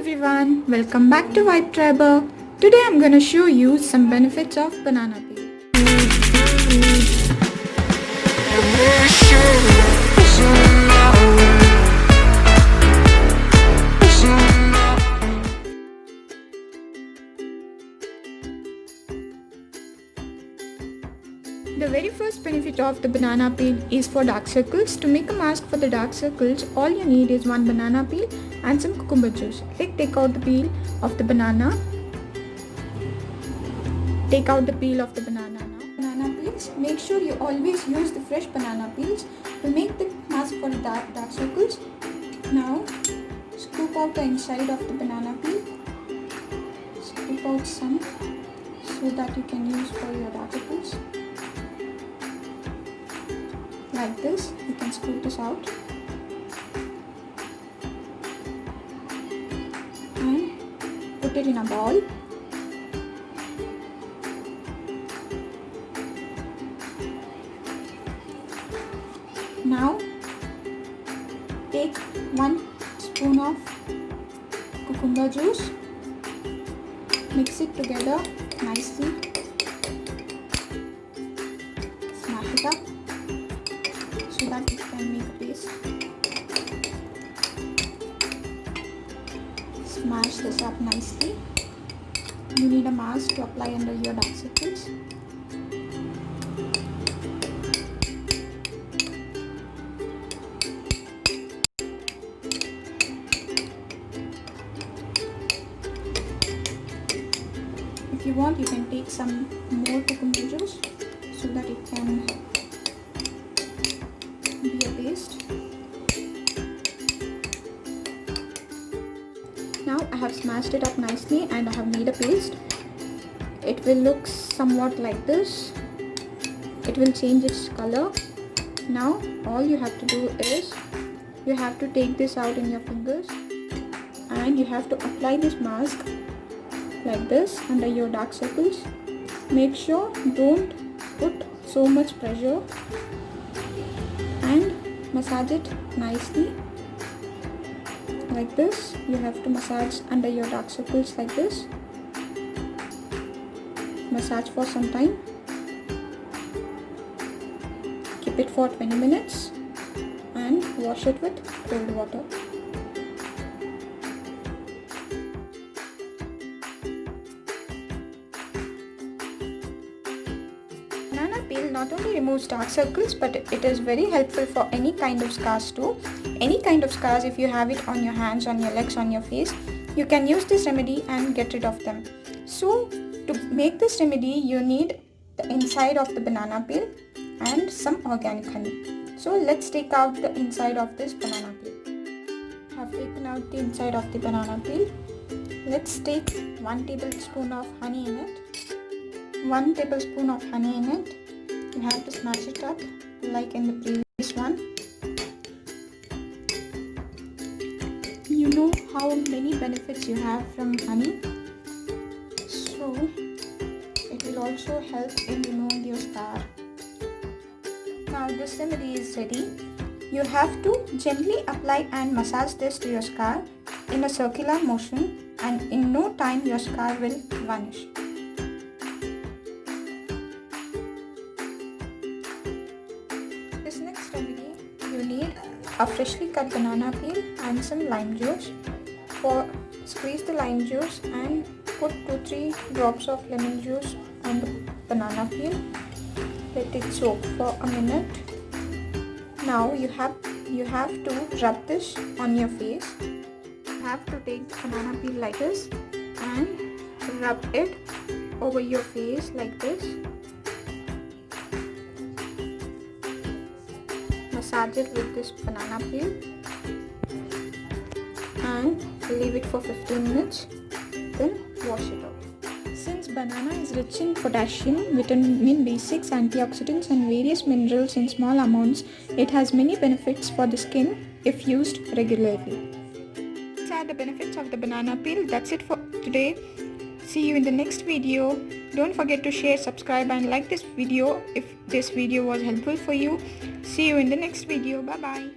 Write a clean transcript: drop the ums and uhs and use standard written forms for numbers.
everyone, welcome back to Vibe Triber. Today I'm gonna show you some benefits of banana peel. The very first benefit of the banana peel is for dark circles. To make a mask for the dark circles, all you need is one banana peel and some cucumber juice. Take out the peel of the banana. Take out the peel of the banana now. Banana peels. Make sure you always use the fresh banana peels to make the mask for the dark circles. Now, scoop out the inside of the banana peel. Scoop out some so that you can use for your dark circles. Like this, you can scoop this out and put it in a bowl. Now take 1 spoon of cucumber juice, mix it together nicely, smash it up so that it can make a paste. Smash this up nicely. You need a mask to apply under your dark circles. If you want, you can take some more cucumber juice so that it can be a paste. Now I have smashed it up nicely and I have made a paste. It will look somewhat like this. It will change its color. Now all you have to do is you have to take this out in your fingers and you have to apply this mask like this under your dark circles. Make sure don't put so much pressure and massage it nicely like this. You have to massage under your dark circles like this. Massage for some time. Keep it for 20 minutes and wash it with cold water. Banana peel not only removes dark circles, but it is very helpful for any kind of scars too. Any kind of scars, if you have it on your hands, on your legs, on your face, you can use this remedy and get rid of them. So to make this remedy, you need the inside of the banana peel and some organic honey. So let's take out the inside of this banana peel. I have taken out the inside of the banana peel. Let's take 1 tablespoon of honey in it. 1 tablespoon of honey in it. You have to smash it up like in the previous one. You know how many benefits you have from honey, so it will also help in removing your scar. Now this remedy is ready. You have to gently apply and massage this to your scar in a circular motion, and in no time your scar will vanish. This next remedy, you need a freshly cut banana peel and some lime juice. Squeeze the lime juice and put 2-3 drops of lemon juice on the banana peel. Let it soak for a minute. Now you have to rub this on your face. You have to take the banana peel like this and rub it over your face like this. Massage it with this banana peel and leave it for 15 minutes, then wash it off. Since banana is rich in potassium, vitamin B6, antioxidants and various minerals in small amounts, it has many benefits for the skin if used regularly. These are the benefits of the banana peel. That's it for today. See you in the next video. Don't forget to share, subscribe and like this video if this video was helpful for you. See you in the next video. Bye bye.